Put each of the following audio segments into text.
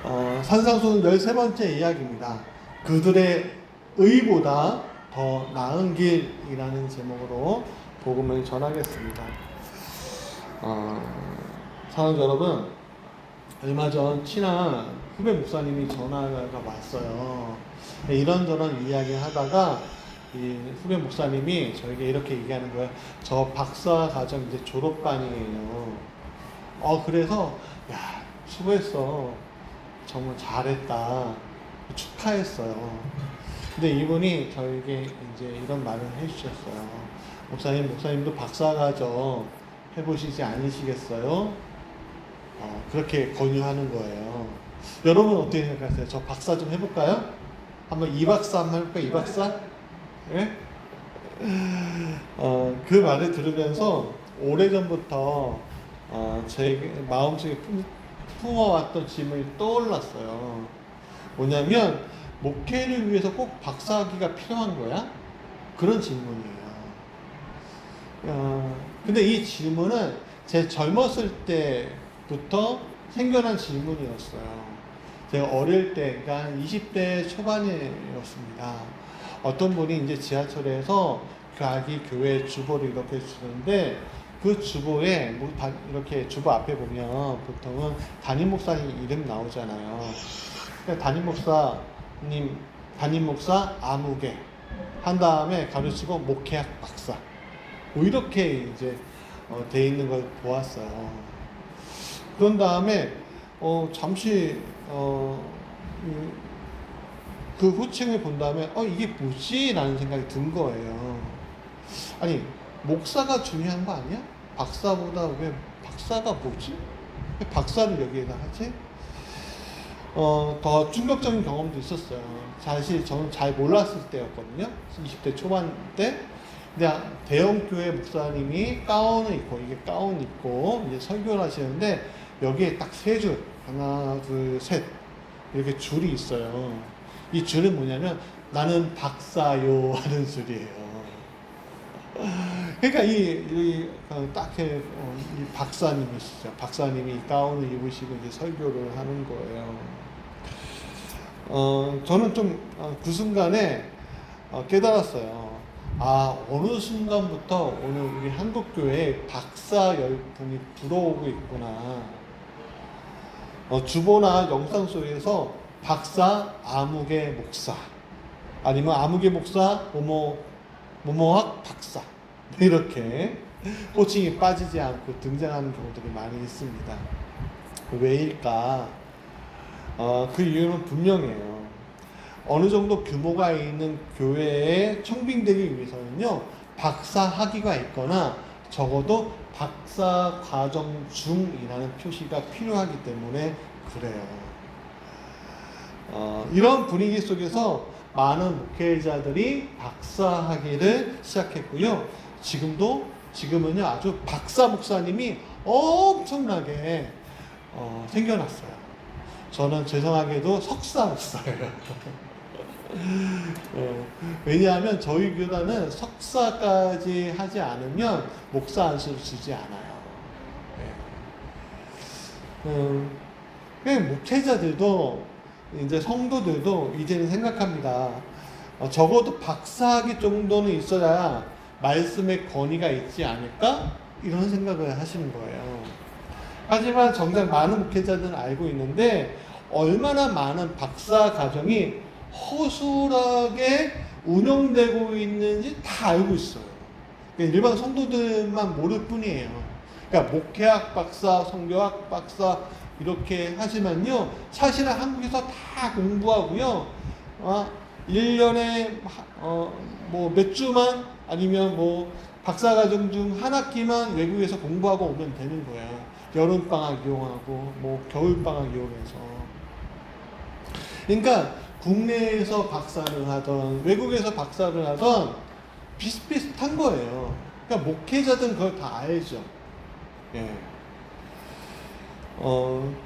산상수훈 13번째 이야기입니다. 그들의 의보다 더 나은 길이라는 제목으로 복음을 전하겠습니다. 사랑하는 여러분, 얼마 전 친한 후배 목사님이 전화가 왔어요. 이런저런 이야기 하다가 이 후배 목사님이 저에게 이렇게 얘기하는 거예요. 저 박사 과정 이제 졸업반이에요. 그래서 야, 수고했어. 정말 잘했다. 축하했어요. 근데 이분이 저에게 이제 이런 말을 해주셨어요. 목사님도 박사과정 해보시지 않으시겠어요? 그렇게 권유하는 거예요. 여러분 어떻게 생각하세요? 저 박사 좀 해볼까요? 한번 이 박사 한번 해볼까요? 이 박사? 예? 그 말을 들으면서 오래전부터 제 마음속에 품어왔던 질문이 떠올랐어요. 뭐냐면 목회를 위해서 꼭 박사학위가 필요한 거야? 그런 질문이에요. 근데 이 질문은 제 젊었을 때부터 생겨난 질문이었어요. 제가 어릴 때, 그러니까 20대 초반이었습니다. 어떤 분이 이제 지하철에서 자기 교회 주보를 이렇게 주는데 그 주보에 이렇게 주보 앞에 보면 보통은 담임 목사님 이름 나오잖아요. 담임 목사 아무개 한 다음에 가르치고 목회학 박사 뭐 이렇게 이제 돼 있는 걸 보았어요. 그런 다음에 잠시 그 호칭을 본 다음에 이게 뭐지? 라는 생각이 든 거예요. 아니 목사가 중요한 거 아니야? 박사보다 왜 박사가 뭐지? 왜 박사를 여기에다 하지? 더 충격적인 경험도 있었어요. 사실 저는 잘 몰랐을 때였거든요. 20대 초반 때. 근데 대형 교회 목사님이 가운을 입고, 이게 가운 입고 이제 설교를 하시는데 여기에 딱 세 줄, 하나, 둘, 셋 이렇게 줄이 있어요. 이 줄은 뭐냐면 나는 박사요 하는 줄이에요. 그러니까 이 박사님이시죠. 박사님이 가운을 입으시고 이제 설교를 하는 거예요. 저는 좀 그 순간에 깨달았어요. 어느 순간부터 오늘 우리 한국교회에 박사 열풍이 불어오고 있구나. 주보나 영상 속에서 박사 아무개 목사, 아니면 아무개 목사 모모학 박사 이렇게 호칭이 빠지지 않고 등장하는 경우들이 많이 있습니다. 왜일까? 그 이유는 분명해요. 어느 정도 규모가 있는 교회에 청빙되기 위해서는요, 박사 학위가 있거나 적어도 박사 과정 중이라는 표시가 필요하기 때문에 그래요. 이런 분위기 속에서 많은 목회자들이 박사 학위를 시작했고요. 지금은요, 아주 박사 목사님이 엄청나게 생겨났어요. 저는 죄송하게도 석사 목사예요. 왜냐하면 저희 교단은 석사까지 하지 않으면 목사 안수를 주지 않아요. 목회자들도 이제 성도들도 이제는 생각합니다. 적어도 박사학위 정도는 있어야 말씀의 권위가 있지 않을까? 이런 생각을 하시는 거예요. 하지만 정작 많은 목회자들은 알고 있는데 얼마나 많은 박사 과정이 허술하게 운영되고 있는지 다 알고 있어요. 일반 성도들만 모를 뿐이에요. 그러니까 목회학 박사, 성교학 박사 이렇게 하지만요, 사실은 한국에서 다 공부하고요, 1년에 뭐 몇 주만 아니면 뭐 박사과정 중 한 학기만 외국에서 공부하고 오면 되는 거예요. 여름방학 이용하고 뭐 겨울방학 이용해서. 그러니까 국내에서 박사를 하던 외국에서 박사를 하던 비슷비슷한 거예요. 그러니까 목회자들은 그걸 다 알죠. 예.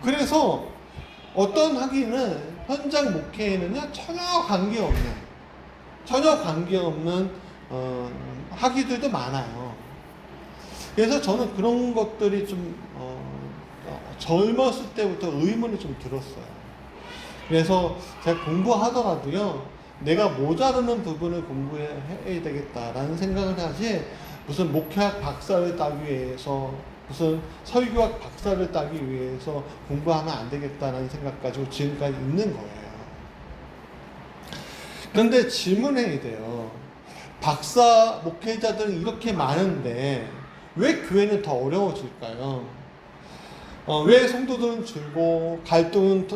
그래서 어떤 학위는 현장 목회에는요 전혀 관계없는 학위들도 많아요. 그래서 저는 그런 것들이 좀 젊었을 때부터 의문이 좀 들었어요. 그래서 제가 공부하더라도요, 내가 모자르는 부분을 공부해야 되겠다라는 생각을 하지, 무슨 목회학 박사를 따기 위해서, 무슨 설교학 박사를 따기 위해서 공부하면 안 되겠다라는 생각 가지고 지금까지 있는 거예요. 그런데 질문해야 돼요. 박사 목회자들은 이렇게 많은데 왜 교회는 더 어려워질까요? 왜 성도들은 줄고 갈등은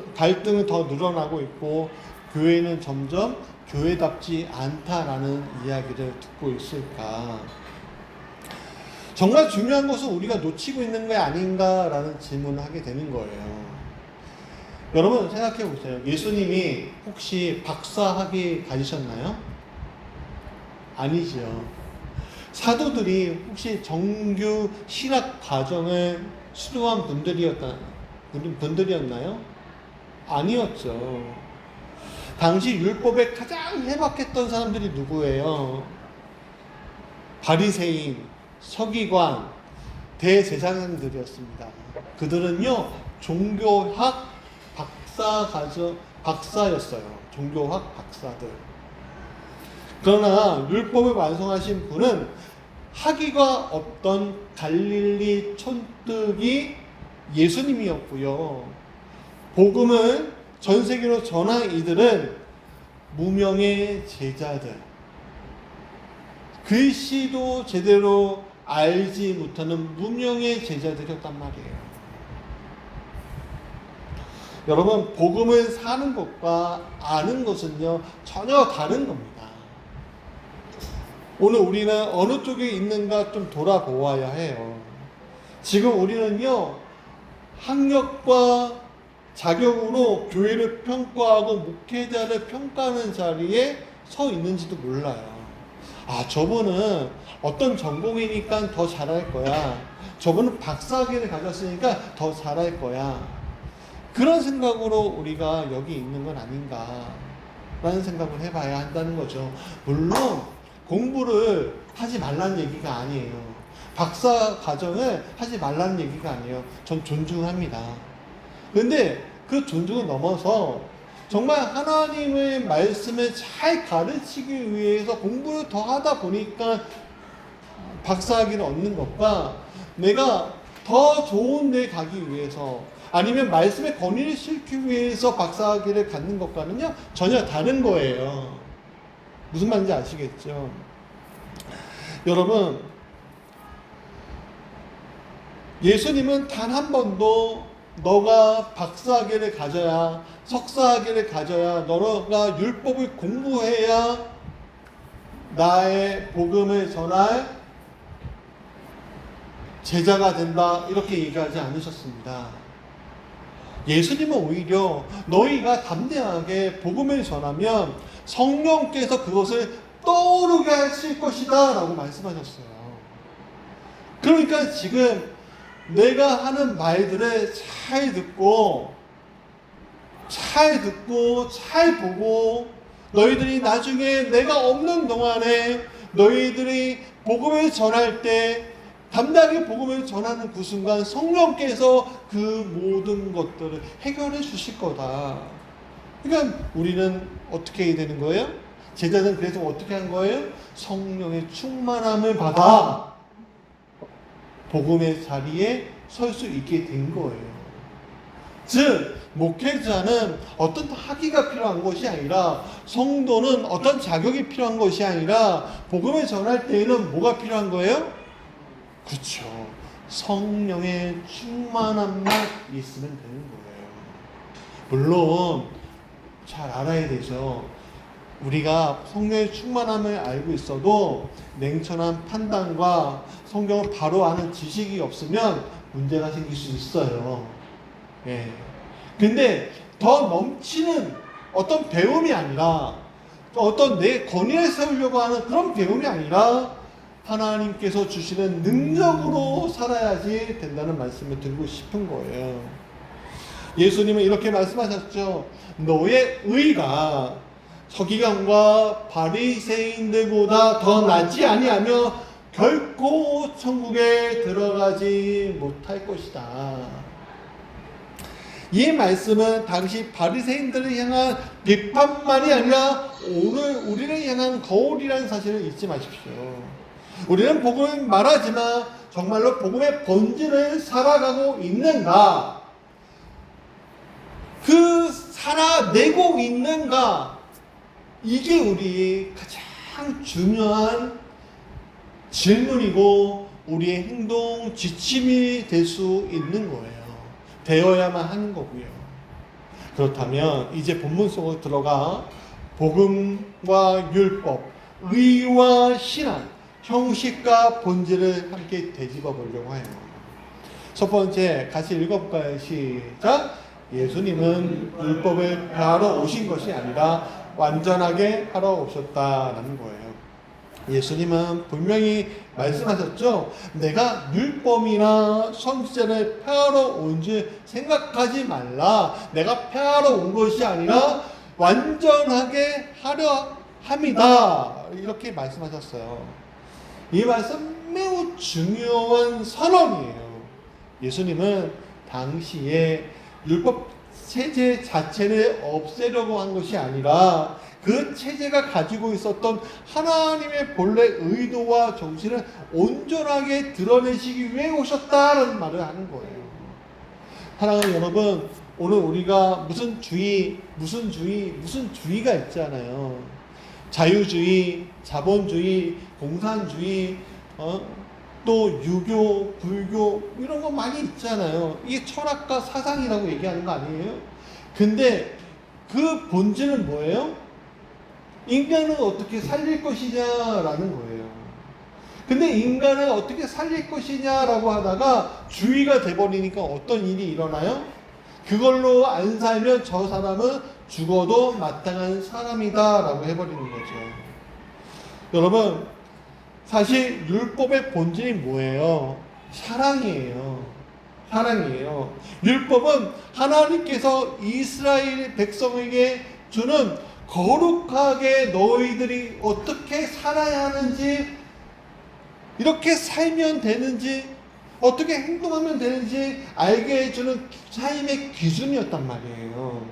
더 늘어나고 있고 교회는 점점 교회답지 않다라는 이야기를 듣고 있을까? 정말 중요한 것은 우리가 놓치고 있는 게 아닌가라는 질문을 하게 되는 거예요. 여러분 생각해 보세요. 예수님이 혹시 박사학위 가지셨나요? 아니죠. 사도들이 혹시 정규 신학 과정을 수료한 분들이었나요? 아니었죠. 당시 율법에 가장 해박했던 사람들이 누구예요? 바리새인, 서기관, 대제사장들이었습니다. 그들은요 종교학 박사였어요. 종교학 박사들. 그러나 율법을 완성하신 분은 학위가 없던 갈릴리 촌뜨기 예수님이었고요. 복음을 전 세계로 전한 이들은 무명의 제자들, 글씨도 제대로 알지 못하는 무명의 제자들이었단 말이에요. 여러분, 복음을 사는 것과 아는 것은요 전혀 다른 겁니다. 오늘 우리는 어느 쪽에 있는가 좀 돌아보아야 해요. 지금 우리는요 학력과 자격으로 교회를 평가하고 목회자를 평가하는 자리에 서 있는지도 몰라요. 아, 저분은 어떤 전공이니까 더 잘할 거야. 저분은 박사학위를 가졌으니까 더 잘할 거야. 그런 생각으로 우리가 여기 있는 건 아닌가라는 생각을 해봐야 한다는 거죠. 물론 공부를 하지 말라는 얘기가 아니에요. 박사 과정을 하지 말라는 얘기가 아니에요. 전 존중합니다. 그런데 그 존중을 넘어서 정말 하나님의 말씀을 잘 가르치기 위해서 공부를 더 하다 보니까 박사학위를 얻는 것과 내가 더 좋은 데 가기 위해서 아니면 말씀의 권위를 실기 위해서 박사학위를 갖는 것과는요 전혀 다른 거예요. 무슨 말인지 아시겠죠? 여러분, 예수님은 단 한 번도 너가 박사학위를 가져야, 석사학위를 가져야, 너가 율법을 공부해야 나의 복음을 전할 제자가 된다 이렇게 얘기하지 않으셨습니다. 예수님은 오히려 너희가 담대하게 복음을 전하면 성령께서 그것을 떠오르게 하실 것이다 라고 말씀하셨어요. 그러니까 지금 내가 하는 말들을 잘 듣고 잘 보고 너희들이 나중에 내가 없는 동안에 너희들이 복음을 전할 때 담대하게 복음을 전하는 그 순간 성령께서 그 모든 것들을 해결해 주실 거다. 그러니까 우리는 어떻게 해야 되는 거예요? 제자들은 그래서 어떻게 한 거예요? 성령의 충만함을 받아 복음의 자리에 설 수 있게 된 거예요. 즉 목회자는 어떤 학위가 필요한 것이 아니라, 성도는 어떤 자격이 필요한 것이 아니라 복음을 전할 때에는 뭐가 필요한 거예요? 그렇죠. 성령의 충만함만 있으면 되는 거예요. 물론 잘 알아야 되죠. 우리가 성령의 충만함을 알고 있어도 냉철한 판단과 성경을 바로 아는 지식이 없으면 문제가 생길 수 있어요. 예. 근데 더 넘치는 어떤 배움이 아니라, 어떤 내 권위를 세우려고 하는 그런 배움이 아니라 하나님께서 주시는 능력으로 살아야지 된다는 말씀을 드리고 싶은 거예요. 예수님은 이렇게 말씀하셨죠. 너의 의가 서기관과 바리새인들보다 더 낫지 아니하며 결코 천국에 들어가지 못할 것이다. 이 말씀은 당시 바리새인들을 향한 비판만이 아니라 오늘 우리를 향한 거울이라는 사실을 잊지 마십시오. 우리는 복음을 말하지만 정말로 복음의 본질을 살아가고 있는가? 그 살아내고 있는가? 이게 우리 가장 중요한 질문이고 우리의 행동 지침이 될 수 있는 거예요. 되어야만 하는 거고요. 그렇다면 이제 본문 속으로 들어가 복음과 율법, 의와 신앙, 형식과 본질을 함께 되짚어 보려고 해요. 첫 번째 같이 읽어볼까요? 시작. 예수님은 율법을 폐하러 오신 것이 아니라 완전하게 하러 오셨다라는 거예요. 예수님은 분명히 말씀하셨죠. 내가 율법이나 선지자를 폐하러 온 줄 생각하지 말라. 내가 폐하러 온 것이 아니라 완전하게 하려 함이다. 이렇게 말씀하셨어요. 이 말씀 매우 중요한 선언이에요. 예수님은 당시에 율법 체제 자체를 없애려고 한 것이 아니라 그 체제가 가지고 있었던 하나님의 본래 의도와 정신을 온전하게 드러내시기 위해 오셨다는 말을 하는 거예요. 사랑하는 여러분, 오늘 우리가 무슨 주의가 있잖아요. 자유주의, 자본주의, 공산주의, 또 유교, 불교 이런 거 많이 있잖아요. 이게 철학과 사상이라고 얘기하는 거 아니에요? 근데 그 본질은 뭐예요? 인간을 어떻게 살릴 것이냐라는 거예요. 근데 인간을 어떻게 살릴 것이냐라고 하다가 주의가 돼버리니까 어떤 일이 일어나요? 그걸로 안 살면 저 사람은 죽어도 마땅한 사람이다라고 해버리는 거죠. 여러분, 사실 율법의 본질이 뭐예요? 사랑이에요. 사랑이에요. 율법은 하나님께서 이스라엘 백성에게 주는 거룩하게 너희들이 어떻게 살아야 하는지, 이렇게 살면 되는지, 어떻게 행동하면 되는지 알게 해주는 삶의 기준이었단 말이에요.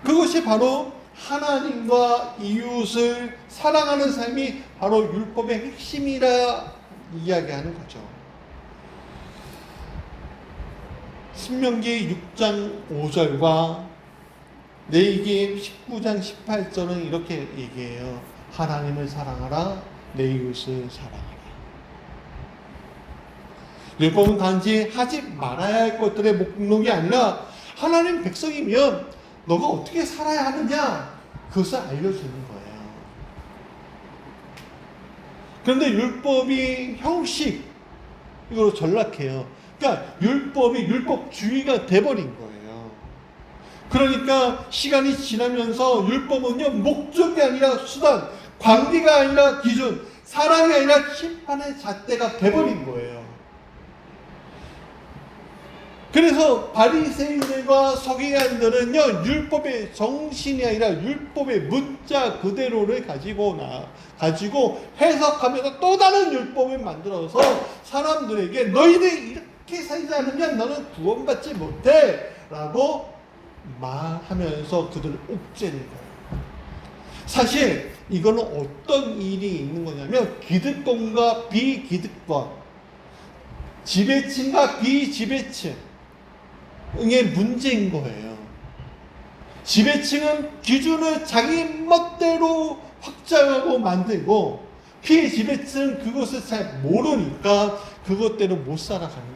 그것이 바로 하나님과 이웃을 사랑하는 삶이 바로 율법의 핵심이라 이야기하는 거죠. 신명기 6장 5절과 레위기 19장 18절은 이렇게 얘기해요. 하나님을 사랑하라, 내 이웃을 사랑하라. 율법은 단지 하지 말아야 할 것들의 목록이 아니라 하나님 백성이면 너가 어떻게 살아야 하느냐, 그것을 알려주는 거예요. 그런데 율법이 형식으로 전락해요. 그러니까 율법이 율법주의가 돼버린 거예요. 그러니까 시간이 지나면서 율법은요, 목적이 아니라 수단, 관계가 아니라 기준, 사랑이 아니라 심판의 잣대가 돼버린 거예요. 그래서 바리새인들과 서기관들은요, 율법의 정신이 아니라 율법의 문자 그대로를 가지고 해석하면서 또 다른 율법을 만들어서 사람들에게 너희들이 이렇게 살지 않으면 너는 구원받지 못해 라고 말하면서 그들을 옥죄는 거예요. 사실 이거는 어떤 일이 있는 거냐면 기득권과 비기득권, 지배층과 비지배층 의 문제인 거예요. 지배층은 기준을 자기 멋대로 확장하고 만들고 피지배층은 그것을 잘 모르니까 그것대로 못 살아가는 거예요.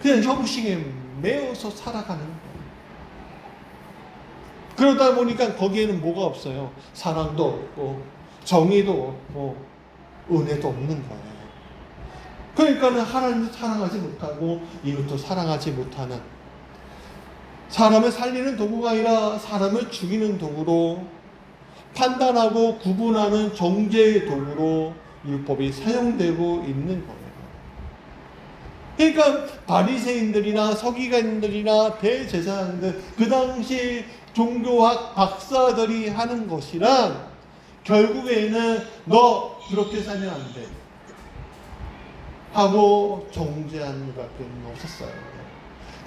그냥 형식에 매여서 살아가는 거예요. 그러다 보니까 거기에는 뭐가 없어요? 사랑도 없고 정의도 없고 은혜도 없는 거예요. 그러니까는 하나님도 사랑하지 못하고 이웃도 사랑하지 못하는, 사람을 살리는 도구가 아니라 사람을 죽이는 도구로, 판단하고 구분하는 정죄의 도구로 율법이 사용되고 있는 거예요. 그러니까 바리새인들이나 서기관들이나 대제사장들, 그 당시 종교학 박사들이 하는 것이란 결국에는 너 그렇게 살면 안 돼, 하고 정죄하는 것밖에 없었어요.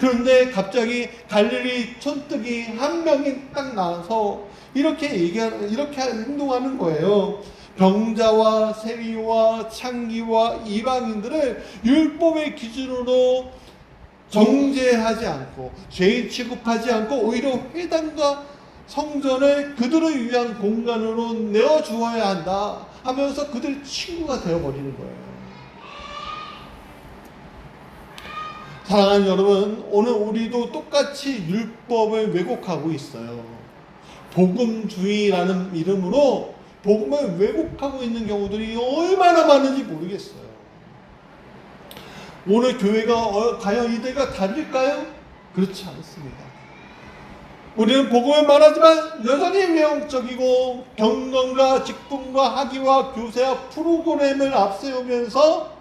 그런데 갑자기 갈릴리 촌뜨기 한 명이 딱 나와서 이렇게 행동하는 거예요. 병자와 세리와 창기와 이방인들을 율법의 기준으로 정죄하지 않고 죄인 취급하지 않고 오히려 회당과 성전을 그들을 위한 공간으로 내어주어야 한다 하면서 그들 친구가 되어버리는 거예요. 사랑하는 여러분, 오늘 우리도 똑같이 율법을 왜곡하고 있어요. 복음주의라는 이름으로 복음을 왜곡하고 있는 경우들이 얼마나 많은지 모르겠어요. 오늘 교회가 과연 이들과 다를까요? 그렇지 않습니다. 우리는 복음을 말하지만 여전히 외형적이고 경건과 직분과 학위와 교세와 프로그램을 앞세우면서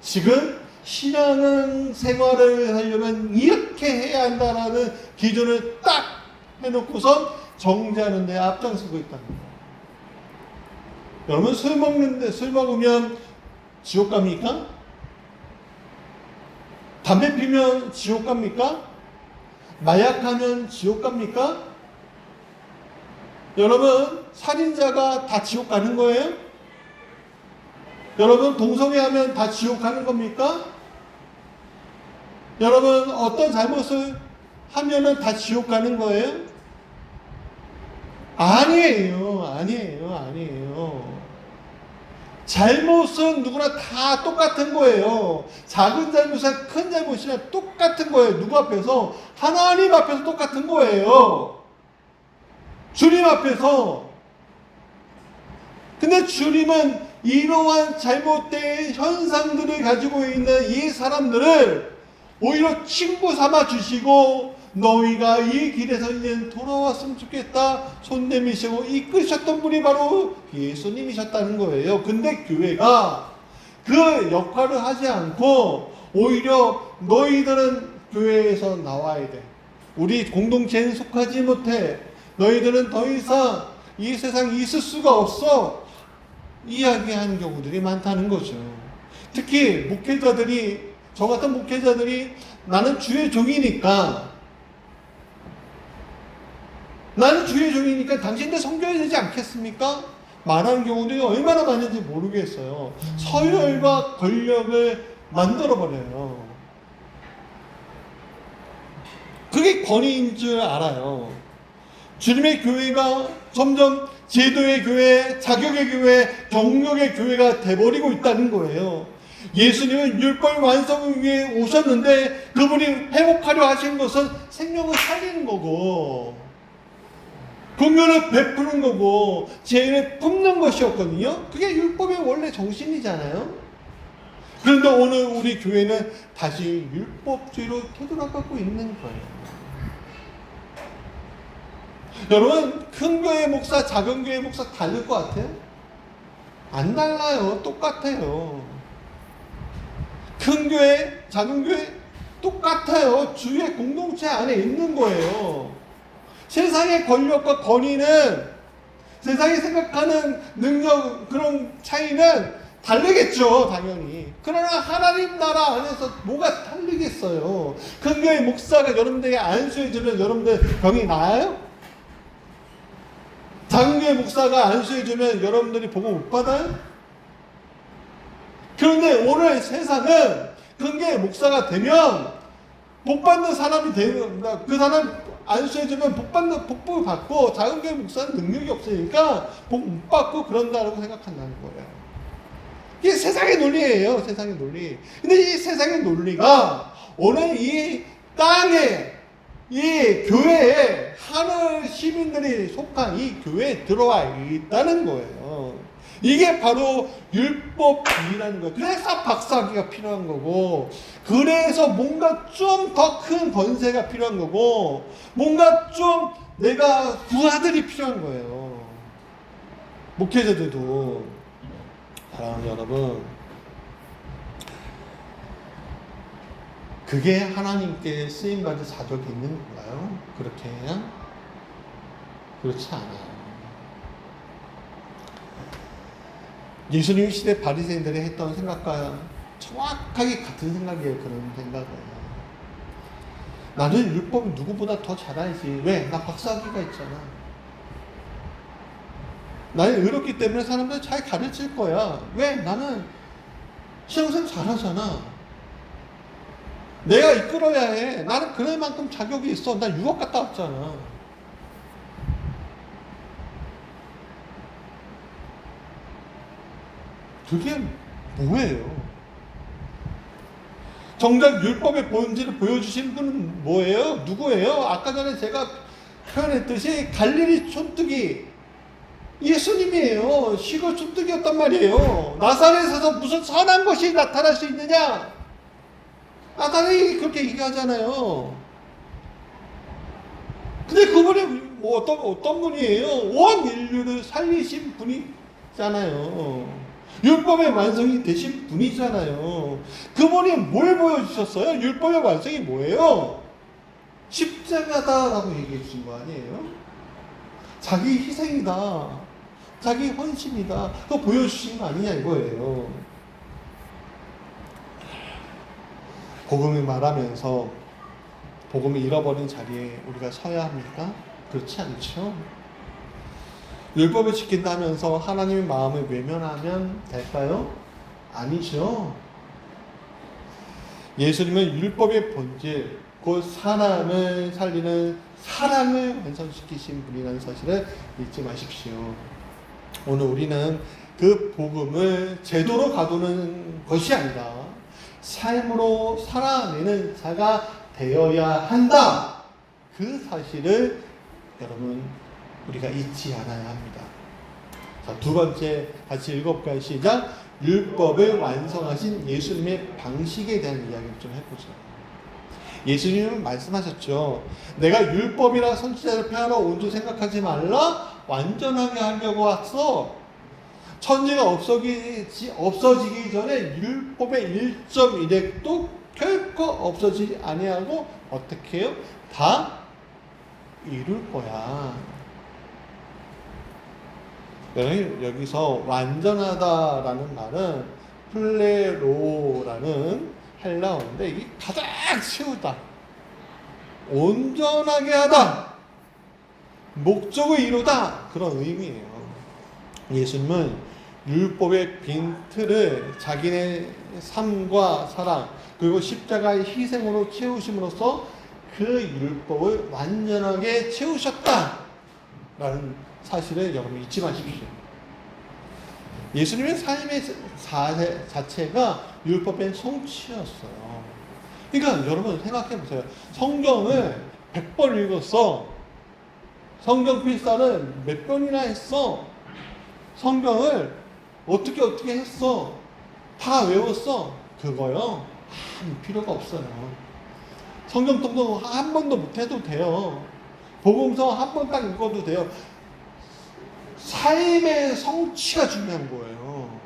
지금 신앙은 생활을 하려면 이렇게 해야 한다라는 기준을 딱 해놓고선 정죄하는 데 앞장서고 있다는 거예요. 여러분, 술 먹으면 지옥 갑니까? 담배 피면 지옥 갑니까? 마약하면 지옥 갑니까? 여러분, 살인자가 다 지옥 가는 거예요? 여러분, 동성애하면 다 지옥 가는 겁니까? 여러분, 어떤 잘못을 하면은 다 지옥 가는 거예요? 아니에요. 잘못은 누구나 다 똑같은 거예요. 작은 잘못이나 큰 잘못이나 똑같은 거예요. 누구 앞에서? 하나님 앞에서 똑같은 거예요. 주님 앞에서. 근데 주님은 이러한 잘못된 현상들을 가지고 있는 이 사람들을 오히려 친구 삼아 주시고 너희가 이 길에서 이제 돌아왔으면 좋겠다 손 내미시고 이끄셨던 분이 바로 예수님이셨다는 거예요. 근데 교회가 그 역할을 하지 않고 오히려 너희들은 교회에서 나와야 돼. 우리 공동체에 속하지 못해. 너희들은 더 이상 이 세상에 있을 수가 없어. 이야기하는 경우들이 많다는 거죠. 특히 목회자들이, 저 같은 목회자들이 나는 주의 종이니까 당신들 섬겨야 되지 않겠습니까? 말하는 경우들이 얼마나 많은지 모르겠어요. 서열과 권력을 만들어버려요. 그게 권위인 줄 알아요. 주님의 교회가 점점 제도의 교회, 자격의 교회, 경력의 교회가 돼버리고 있다는 거예요. 예수님은 율법 완성을 위해 오셨는데 그분이 회복하려 하신 것은 생명을 살리는 거고 긍휼을 베푸는 거고 죄를 품는 것이었거든요. 그게 율법의 원래 정신이잖아요. 그런데 오늘 우리 교회는 다시 율법주의로 되돌아가고 있는 거예요. 여러분, 큰 교회 목사, 작은 교회 목사 다를 것 같아요? 안 달라요. 똑같아요. 큰 교회, 작은 교회 똑같아요. 주의 공동체 안에 있는 거예요. 세상의 권력과 권위는, 세상이 생각하는 능력, 그런 차이는 다르겠죠, 당연히. 그러나 하나님 나라 안에서 뭐가 다르겠어요. 큰 교회 목사가 여러분들에게 안수해주면 여러분들 병이 나아요? 작은 교회 목사가 안수해주면 여러분들이 복음 못 받아요? 그런데 오늘 세상은 큰 교회 목사가 되면 복 받는 사람이 되는, 그 사람 안수해주면 복을 받고, 작은 교회 목사는 능력이 없으니까 복 못 받고 그런다고 생각한다는 거예요. 이게 세상의 논리예요. 세상의 논리. 근데 이 세상의 논리가 오늘 이 땅에, 이 교회에, 하늘 시민들이 속한 이 교회에 들어와 있다는 거예요. 이게 바로 율법주의라는 거예요. 그래서 박사학위가 필요한 거고, 그래서 뭔가 좀 더 큰 권세가 필요한 거고, 뭔가 좀 내가 부하들이 필요한 거예요. 목회자들도. 사랑하는 여러분, 그게 하나님께 쓰임받을 자격이 있는 건가요? 그렇게? 그렇지 않아요. 예수님 시대 바리새인들이 했던 생각과 정확하게 같은 생각이에요. 그런 생각은. 나는 율법을 누구보다 더 잘 알지. 왜? 나 박사학위가 있잖아. 나는 의롭기 때문에 사람들 잘 가르칠 거야. 왜? 나는 신앙생활 잘하잖아. 내가 이끌어야 해. 나는 그럴 만큼 자격이 있어. 나 유학 갔다 왔잖아. 그게 뭐예요? 정작 율법의 본질을 보여주신 분은 뭐예요? 누구예요? 아까 전에 제가 표현했듯이 갈릴리 촌뜨기 예수님이에요. 시골 촌뜨기였단 말이에요. 나사렛에서 무슨 선한 것이 나타날 수 있느냐? 나사렛이 그렇게 얘기하잖아요. 근데 그분이 뭐 어떤 분이에요? 온 인류를 살리신 분이잖아요. 율법의 완성이 되신 분이잖아요. 그분이 뭘 보여주셨어요? 율법의 완성이 뭐예요? 십자가다라고 얘기해 주신 거 아니에요? 자기 희생이다. 자기 헌신이다. 그거 보여주신 거 아니냐 이거예요. 복음을 말하면서 복음을 잃어버린 자리에 우리가 서야 합니까? 그렇지 않죠. 율법을 지킨다면서 하나님의 마음을 외면하면 될까요? 아니죠. 예수님은 율법의 본질, 곧 사람을 살리는 사랑을 완성시키신 분이라는 사실을 잊지 마십시오. 오늘 우리는 그 복음을 제도로 가두는 것이 아니라 삶으로 살아내는 자가 되어야 한다. 그 사실을 여러분 우리가 잊지 않아야 합니다. 자, 두 번째 같이 읽어볼까요? 시작. 율법을 완성하신 예수님의 방식에 대한 이야기를 좀 해보죠. 예수님은 말씀하셨죠. 내가 율법이나 선지자를 폐하러 온 줄 생각하지 말라. 완전하게 하려고 왔어. 천지가 없어지기 전에 율법의 1.1획도 결코 없어지지 아니하고 어떻게 해요? 다 이룰 거야. 여기서 완전하다라는 말은 플레로라는 헬라어인데 이게 가장 쉬우다. 온전하게 하다. 목적을 이루다. 그런 의미예요. 예수님은 율법의 빈 틀을 자기네 삶과 사랑 그리고 십자가의 희생으로 채우심으로써 그 율법을 완전하게 채우셨다라는 사실을 여러분 잊지 마십시오. 예수님의 삶의 자체가 율법의 성취였어요. 그러니까 여러분 생각해 보세요. 성경을 100번 읽었어. 성경 필사를 몇 번이나 했어. 성경을 어떻게 했어. 다 외웠어. 그거요. 필요가 없어요. 성경 통독 한 번도 못해도 돼요. 복음서 한 번 딱 읽어도 돼요. 삶의 성취가 중요한 거예요.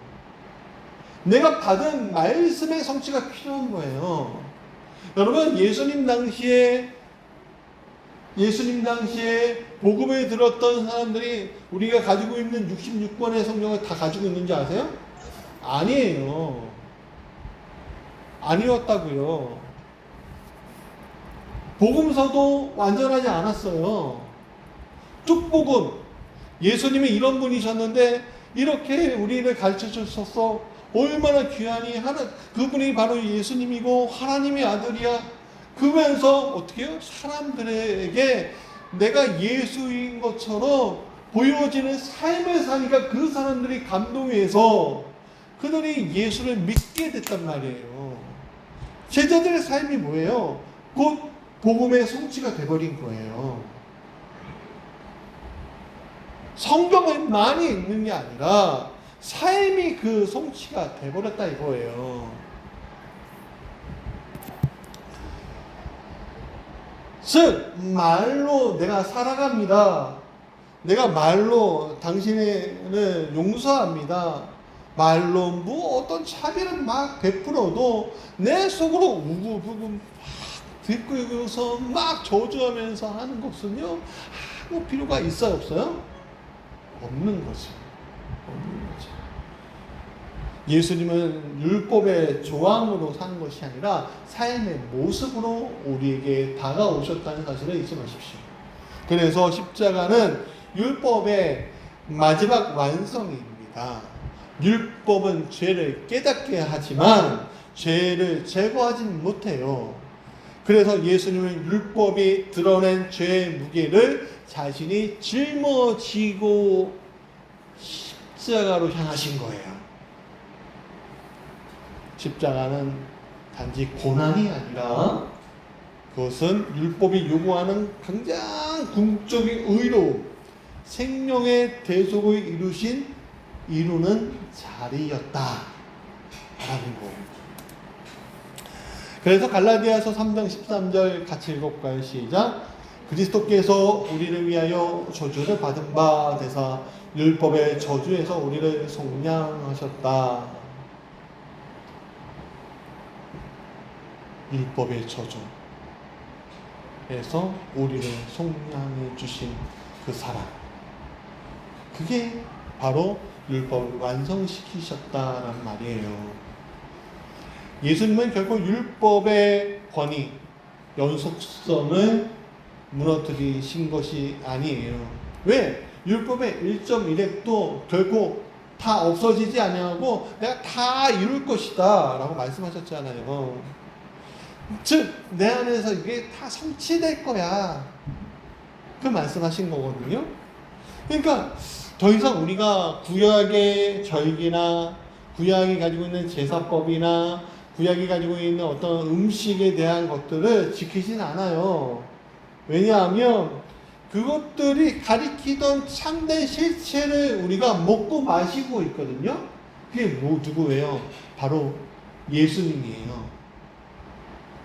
내가 받은 말씀의 성취가 필요한 거예요. 여러분 예수님 당시에 복음을 들었던 사람들이 우리가 가지고 있는 66권의 성경을 다 가지고 있는지 아세요? 아니에요. 아니었다고요. 복음서도 완전하지 않았어요. 뚝복음. 예수님이 이런 분이셨는데 이렇게 우리를 가르쳐 주셔서 얼마나 귀하니 그분이 바로 예수님이고 하나님의 아들이야. 그러면서 어떻게 해요? 사람들에게 내가 예수인 것처럼 보여지는 삶을 사니까 그 사람들이 감동해서 그들이 예수를 믿게 됐단 말이에요. 제자들의 삶이 뭐예요? 곧 복음의 성취가 돼버린 거예요. 성경을 많이 읽는 게 아니라 삶이 그 성취가 돼버렸다 이거예요. 즉 말로 내가 살아갑니다. 내가 말로 당신을 용서합니다. 말로 뭐 어떤 차별을 막 베풀어도 내 속으로 우구부구 막 들끓여서 막 저주하면서 하는 것은요 아무 필요가 있어요 없어요? 없는 거죠. 없는 거죠. 예수님은 율법의 조항으로 사는 것이 아니라 삶의 모습으로 우리에게 다가오셨다는 사실을 잊지 마십시오. 그래서 십자가는 율법의 마지막 완성입니다. 율법은 죄를 깨닫게 하지만 죄를 제거하진 못해요. 그래서 예수님은 율법이 드러낸 죄의 무게를 자신이 짊어지고 십자가로 향하신 거예요. 십자가는 단지 고난이 아니라 그것은 율법이 요구하는 가장 궁극적인 의로 생명의 대속을 이루는 자리였다라는 거예요. 그래서 갈라디아서 3장 13절 같이 읽어볼까요? 시작. 그리스도께서 우리를 위하여 저주를 받은 바 되사 율법의 저주에서 우리를 속량하셨다. 율법의 저주에서 우리를 속량해 주신 그 사랑, 그게 바로 율법을 완성시키셨다는 말이에요. 예수님은 결국 율법의 권위, 연속성을 무너뜨리신 것이 아니에요. 왜? 율법의 1.1획도 결국 다 없어지지 아니하고 내가 다 이룰 것이다 라고 말씀하셨잖아요. 즉 내 안에서 이게 다 성취될 거야, 그 말씀하신 거거든요. 그러니까 더 이상 우리가 구약의 절기나 구약이 가지고 있는 제사법이나 구약이 가지고 있는 어떤 음식에 대한 것들을 지키진 않아요. 왜냐하면 그것들이 가리키던 참된 실체를 우리가 먹고 마시고 있거든요. 그게 누구예요? 바로 예수님이에요.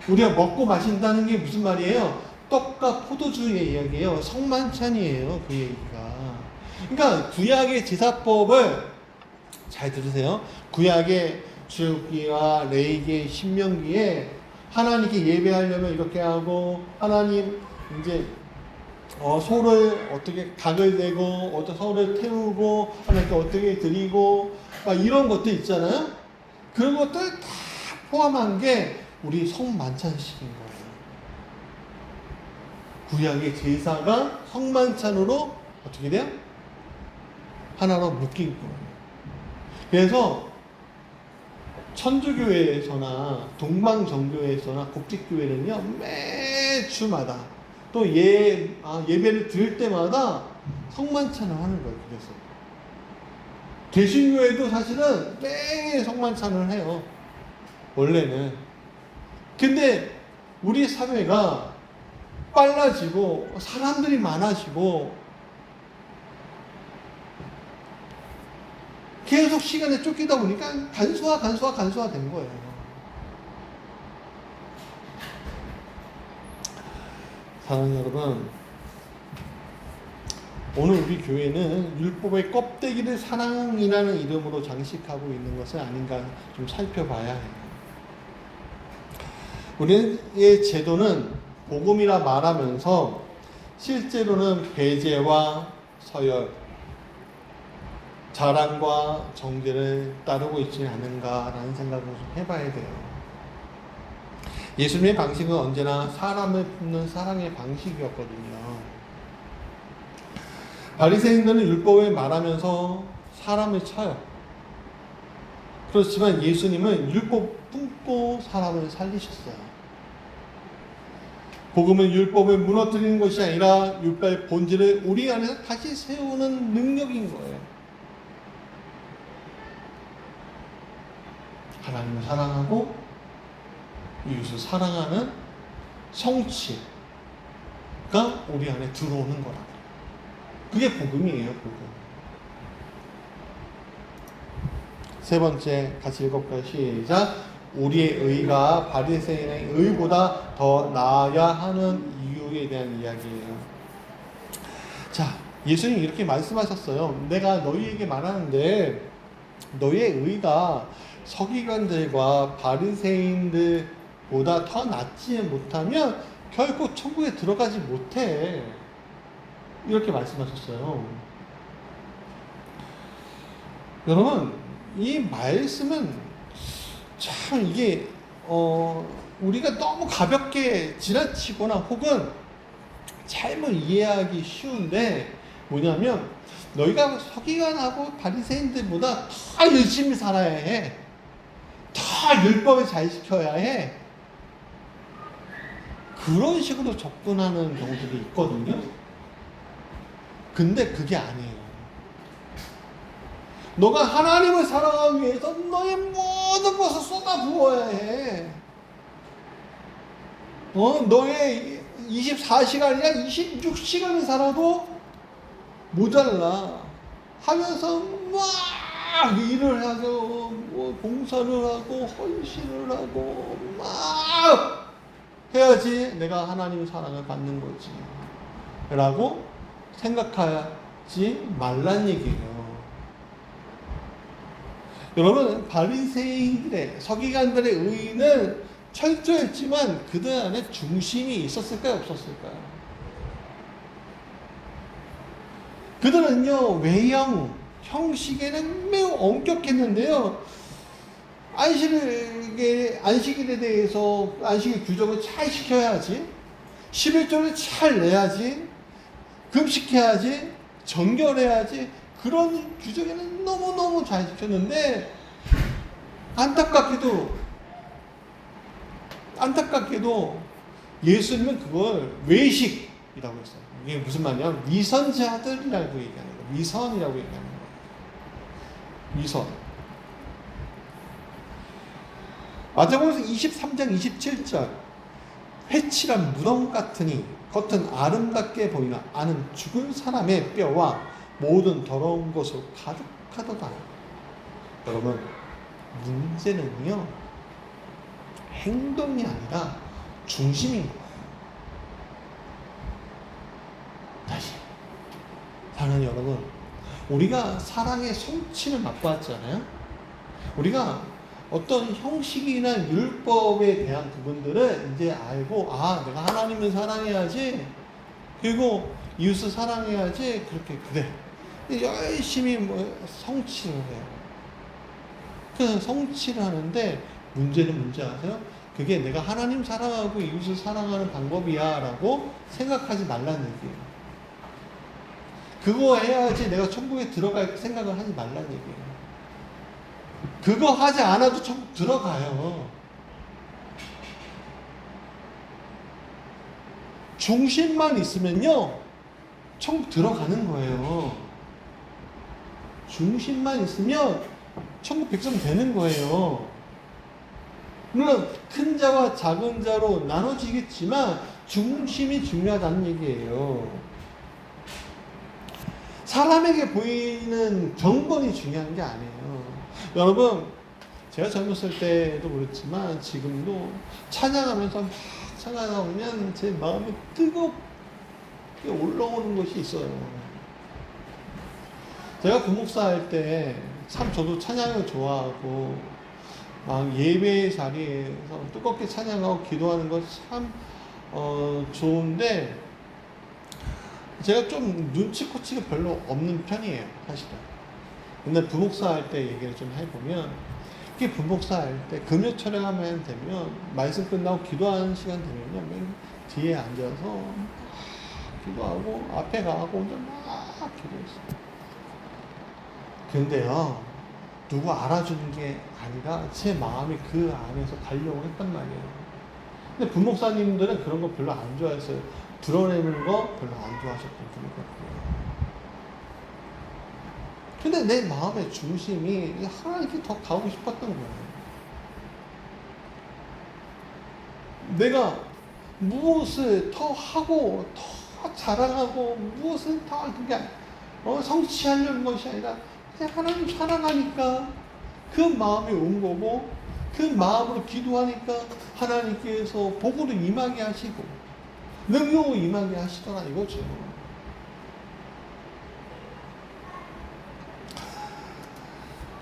우리가 먹고 마신다는 게 무슨 말이에요? 떡과 포도주의 이야기예요. 성만찬이에요, 그 얘기가. 그러니까 구약의 제사법을 잘 들으세요. 구약의 출애굽기와 레위기, 신명기에 하나님께 예배하려면 이렇게 하고, 하나님 이제 소를 어떻게 각을 내고 어떤 소를 태우고 하나님께 어떻게 드리고 막 이런 것도 있잖아요. 그런 것들 다 포함한 게 우리 성만찬식인 거예요. 구약의 제사가 성만찬으로 어떻게 돼요? 하나로 묶인 거예요. 그래서 천주교회에서나 동방정교회에서나 koptik교회는요, 매 주마다 또 예배를 드릴 때마다 성만찬을 하는 거예요. 그래서 개신교회도 사실은 매 성만찬을 해요, 원래는. 근데 우리 사회가 빨라지고 사람들이 많아지고 계속 시간에 쫓기다 보니까 간소화 된 거예요. 사랑하는 여러분, 오늘 우리 교회는 율법의 껍데기를 사랑이라는 이름으로 장식하고 있는 것은 아닌가 좀 살펴봐야 해요. 우리의 제도는 복음이라 말하면서 실제로는 배제와 서열, 자랑과 정죄를 따르고 있지 않은가라는 생각을 좀 해봐야 돼요. 예수님의 방식은 언제나 사람을 품는 사랑의 방식이었거든요. 바리새인들은 율법을 말하면서 사람을 쳐요. 그렇지만 예수님은 율법 품고 사람을 살리셨어요. 복음은 율법을 무너뜨리는 것이 아니라 율법의 본질을 우리 안에서 다시 세우는 능력인 거예요. 하나님을 사랑하고 이웃을 사랑하는 성취가 우리 안에 들어오는 거라. 그게 복음이에요, 복음. 세 번째 같이 읽어볼까요? 시작. 우리의 의가 바리새인의 의보다 더 나아야 하는 이유에 대한 이야기예요. 자, 예수님이 이렇게 말씀하셨어요. 내가 너희에게 말하는데 너희의 의가 서기관들과 바리새인들보다 더 낫지 못하면 결코 천국에 들어가지 못해. 이렇게 말씀하셨어요. 여러분, 이 말씀은 참 이게 우리가 너무 가볍게 지나치거나 혹은 잘못 이해하기 쉬운데 뭐냐면 너희가 서기관하고 바리새인들보다 더 열심히 살아야 해. 더 율법을 잘 지켜야 해. 그런 식으로 접근하는 경우들이 있거든요. 근데 그게 아니에요. 너가 하나님을 사랑하기 위해서 너의 모든 것을 쏟아부어야 해. 너의 24시간이나 26시간을 살아도 모자라. 하면서 막 일을 하고, 봉사를 하고, 헌신을 하고, 막 해야지 내가 하나님의 사랑을 받는 거지. 라고 생각하지 말란 얘기예요. 여러분, 바리새인들의 서기관들의 의의는 철저했지만 그들 안에 중심이 있었을까요, 없었을까요? 그들은요, 외형, 형식에는 매우 엄격했는데요. 안식일에 대해서 안식일 규정을 잘 지켜야지. 11조를 잘 내야지. 금식해야지. 정결해야지. 그런 규정에는 너무너무 잘 지켰는데 안타깝게도 예수님은 그걸 외식이라고 했어요. 이게 무슨 말이냐면 위선자들이라고 얘기하는 거예요. 위선이라고 얘기하는 거예요. 위선. 마태복음 23장 27절 회칠한 무덤 같으니 겉은 아름답게 보이나 안은 죽은 사람의 뼈와 모든 더러운 것으로 가득하도다. 여러분, 문제는요 행동이 아니라 중심인 거예요. 다시 사랑하는 여러분, 우리가 사랑의 성취를 맛보았잖아요. 우리가 어떤 형식이나 율법에 대한 부분들을 이제 알고, 내가 하나님을 사랑해야지, 그리고 이웃을 사랑해야지, 그래 열심히 성취를 해요. 그 성취를 하는데 문제는 뭔지 아세요? 그게 내가 하나님 사랑하고 이웃을 사랑하는 방법이야 라고 생각하지 말라는 얘기예요. 그거 해야지 내가 천국에 들어갈 생각을 하지 말라는 얘기예요. 그거 하지 않아도 천국 들어가요. 중심만 있으면요 천국 들어가는 거예요. 중심만 있으면 천국 백성 되는 거예요. 물론 큰 자와 작은 자로 나눠지겠지만 중심이 중요하다는 얘기예요. 사람에게 보이는 경건이 중요한 게 아니에요. 여러분, 제가 젊었을 때도 그렇지만 지금도 찬양하면서 막 찬양하면 제 마음이 뜨겁게 올라오는 것이 있어요. 제가 부목사 할 때 참 저도 찬양을 좋아하고 막 예배 자리에서 뜨겁게 찬양하고 기도하는 것 참 좋은데 제가 좀 눈치코치가 별로 없는 편이에요, 사실은. 근데 부목사 할 때 얘기를 좀 해보면, 이게 부목사 할 때 금요 촬영하면 되면 말씀 끝나고 기도하는 시간 되면요, 맨 뒤에 앉아서 기도하고 앞에 가고 혼자 막 기도했어요. 근데요, 누구 알아주는 게 아니라 제 마음이 그 안에서 달려고 했단 말이에요. 근데 부목사님들은 그런 거 별로 안 좋아했어요. 드러내는 거 별로 안 좋아하셨던 분이 같고요. 근데 내 마음의 중심이 하나님께 더 가고 싶었던 거예요. 내가 무엇을 더 하고 더 자랑하고 무엇을 더 그게 성취하려는 것이 아니라 그냥 하나님 사랑하니까 그 마음이 온 거고, 그 마음으로 기도하니까 하나님께서 복으로 임하게 하시고 능력으로 임하게 하시더라 이거죠.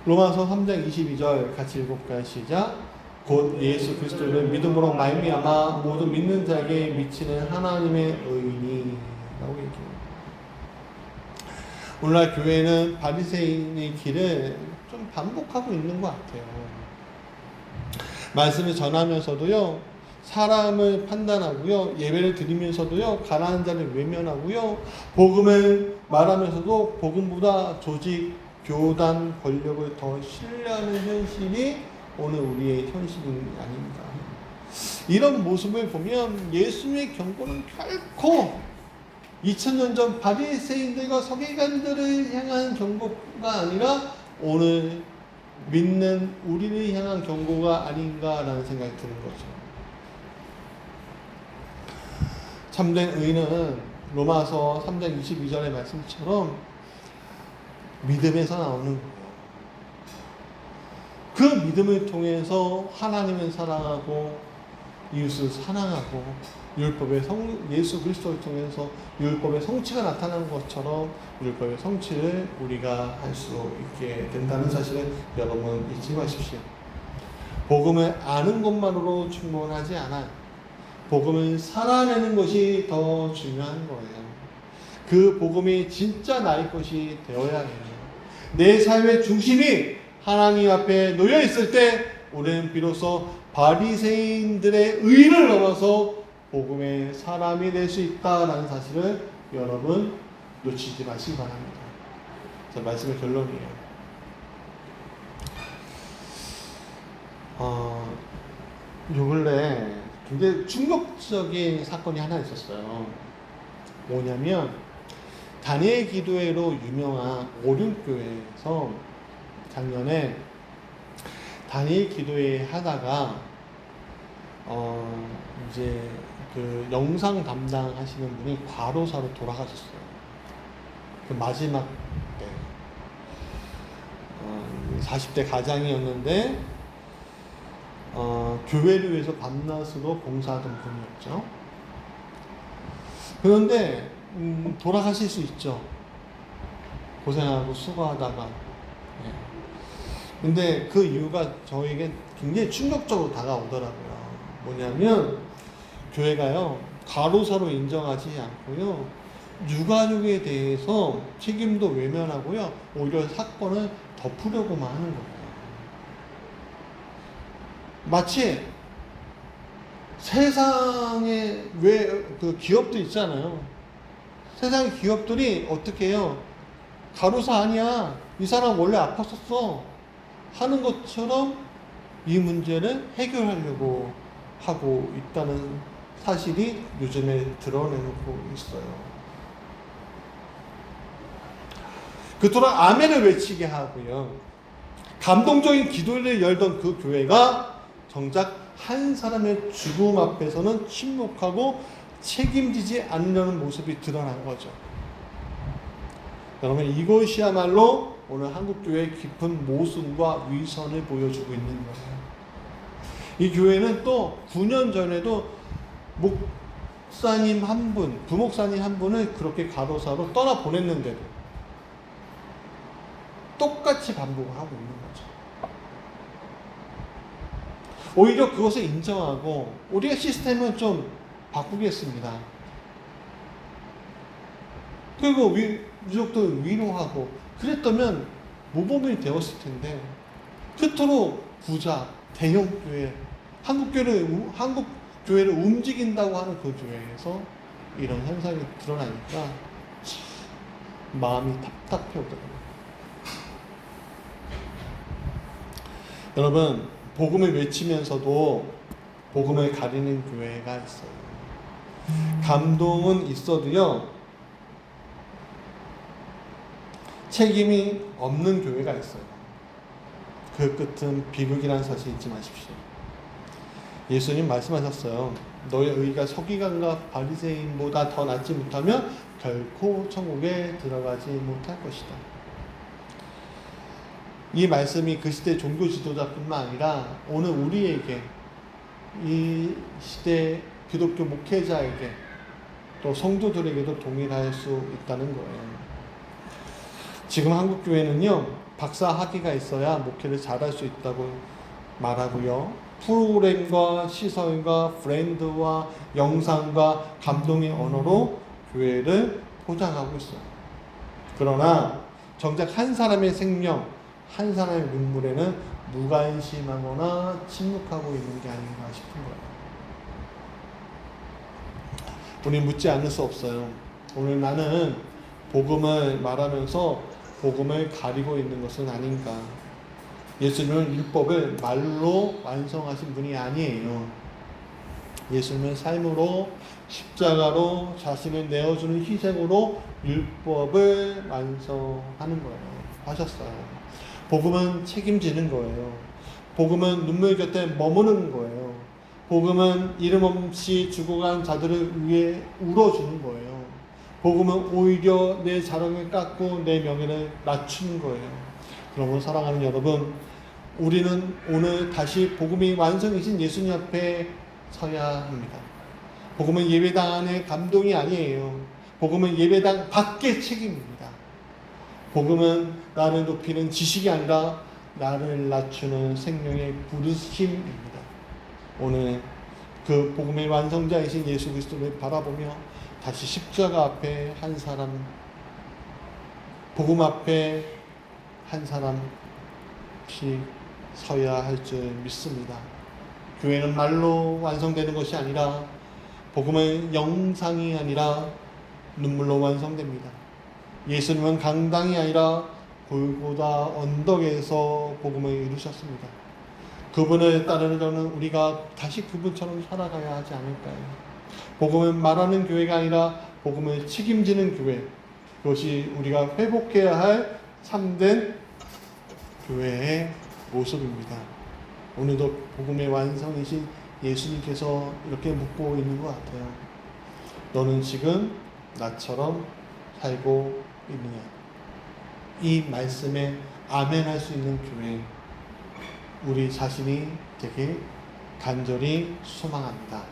로마서 3장 22절 같이 읽어볼까요? 시작. 곧 예수 그리스도를 믿음으로 말미암아 모든 믿는 자에게 미치는 하나님의 의인이 라고 얘기해요. 오늘날 교회는 바리새인의 길을 좀 반복하고 있는 것 같아요. 말씀을 전하면서도요, 사람을 판단하고요, 예배를 드리면서도요, 가난한 자를 외면하고요, 복음을 말하면서도 복음보다 조직, 교단, 권력을 더 신뢰하는 현실이 오늘 우리의 현실이 아닌가. 이런 모습을 보면 예수님의 경고는 결코 2000년 전 바리새인들과 서기관들을 향한 경고가 아니라 오늘 믿는 우리를 향한 경고가 아닌가라는 생각이 드는 거죠. 참된 의는 로마서 3장 22절의 말씀처럼 믿음에서 나오는 거예요. 그 믿음을 통해서 하나님을 사랑하고 이웃을 사랑하고 예수 그리스도를 통해서 율법의 성취가 나타나는 것처럼 율법의 성취를 우리가 할 수 있게 된다는 사실을 여러분 잊지 마십시오. 복음을 아는 것만으로 충분하지 않아요. 복음을 살아내는 것이 더 중요한 거예요. 그 복음이 진짜 나의 것이 되어야 해요. 내 삶의 중심이 하나님 앞에 놓여 있을 때 우리는 비로소 바리새인들의 의를 넘어서 복음의 사람이 될 수 있다라는 사실을 여러분 놓치지 마시기 바랍니다. 자, 말씀의 결론이에요. 요 근래 굉장히 충격적인 사건이 하나 있었어요. 뭐냐면 다니엘 기도회로 유명한 오륜교회에서 작년에 다니엘 기도회 하다가 이제 그 영상 담당하시는 분이 과로사로 돌아가셨어요. 그 마지막 때 40대 가장이었는데 교회를 위해서 밤낮으로 봉사하던 분이었죠. 그런데 돌아가실 수 있죠. 고생하고 수고하다가. 근데 그 이유가 저에게 굉장히 충격적으로 다가오더라고요. 뭐냐면 교회가요 과로사로 인정하지 않고요 유가족에 대해서 책임도 외면하고요 오히려 사건을 덮으려고만 하는 거예요. 마치 세상에 왜 그 기업도 있잖아요. 세상 기업들이 어떻게 해요? 과로사 아니야. 이 사람 원래 아팠었어. 하는 것처럼 이 문제를 해결하려고 하고 있다는 사실이 요즘에 드러내고 있어요. 그토록 아멘을 외치게 하고요. 감동적인 기도를 열던 그 교회가 정작 한 사람의 죽음 앞에서는 침묵하고 책임지지 않으려는 모습이 드러난 거죠. 여러분 이것이야말로 오늘 한국교회의 깊은 모순과 위선을 보여주고 있는 거예요. 이 교회는 또 9년 전에도 목사님 한 분, 부목사님 한 분을 그렇게 과로사로 떠나보냈는데도 똑같이 반복하고 있는 거죠. 오히려 그것을 인정하고 우리가 시스템을 좀 바꾸겠습니다. 그리고 유족들 위로하고 그랬다면 모범이 되었을 텐데 그토록 부자, 대형교회, 한국교회를 움직인다고 하는 그 교회에서 이런 현상이 드러나니까 마음이 답답해 오더라고요. 여러분 복음을 외치면서도 복음을 가리는 교회가 있어요. 감동은 있어도요 책임이 없는 교회가 있어요. 그 끝은 비극이라는 사실 잊지 마십시오. 예수님 말씀하셨어요. 너의 의가 서기관과 바리새인보다 더 낫지 못하면 결코 천국에 들어가지 못할 것이다. 이 말씀이 그 시대 종교 지도자뿐만 아니라 오늘 우리에게 이 시대 기독교 목회자에게 또 성도들에게도 동일할 수 있다는 거예요. 지금 한국교회는요 박사 학위가 있어야 목회를 잘할 수 있다고 말하고요 프로그램과 시설과 브랜드와 영상과 감동의 언어로 교회를 포장하고 있어요. 그러나 정작 한 사람의 생명, 한 사람의 눈물에는 무관심하거나 침묵하고 있는 게 아닌가 싶은 거예요. 우리 묻지 않을 수 없어요. 오늘 나는 복음을 말하면서 복음을 가리고 있는 것은 아닌가. 예수님은 율법을 말로 완성하신 분이 아니에요. 예수님은 삶으로 십자가로 자신을 내어주는 희생으로 율법을 완성하는 거예요. 하셨어요. 복음은 책임지는 거예요. 복음은 눈물 곁에 머무르는 거예요. 복음은 이름 없이 죽어간 자들을 위해 울어주는 거예요. 복음은 오히려 내 자랑을 깎고 내 명예를 낮추는 거예요. 여러분, 사랑하는 여러분, 우리는 오늘 다시 복음이 완성이신 예수님 앞에 서야 합니다. 복음은 예배당 안의 감동이 아니에요. 복음은 예배당 밖의 책임입니다. 복음은 나를 높이는 지식이 아니라 나를 낮추는 생명의 부르심입니다. 오늘 그 복음의 완성자이신 예수 그리스도를 바라보며 다시 십자가 앞에 한 사람, 복음 앞에 한 사람씩 서야 할 줄 믿습니다. 교회는 말로 완성되는 것이 아니라, 복음은 영상이 아니라 눈물로 완성됩니다. 예수님은 강당이 아니라 골고다 언덕에서 복음을 이루셨습니다. 그분을 따르려는 우리가 다시 그분처럼 살아가야 하지 않을까요? 복음을 말하는 교회가 아니라 복음을 책임지는 교회, 그것이 우리가 회복해야 할 참된 교회의 모습입니다. 오늘도 복음의 완성이신 예수님께서 이렇게 묻고 있는 것 같아요. 너는 지금 나처럼 살고 있느냐? 이 말씀에 아멘할 수 있는 교회, 우리 자신이 되길 간절히 소망합니다.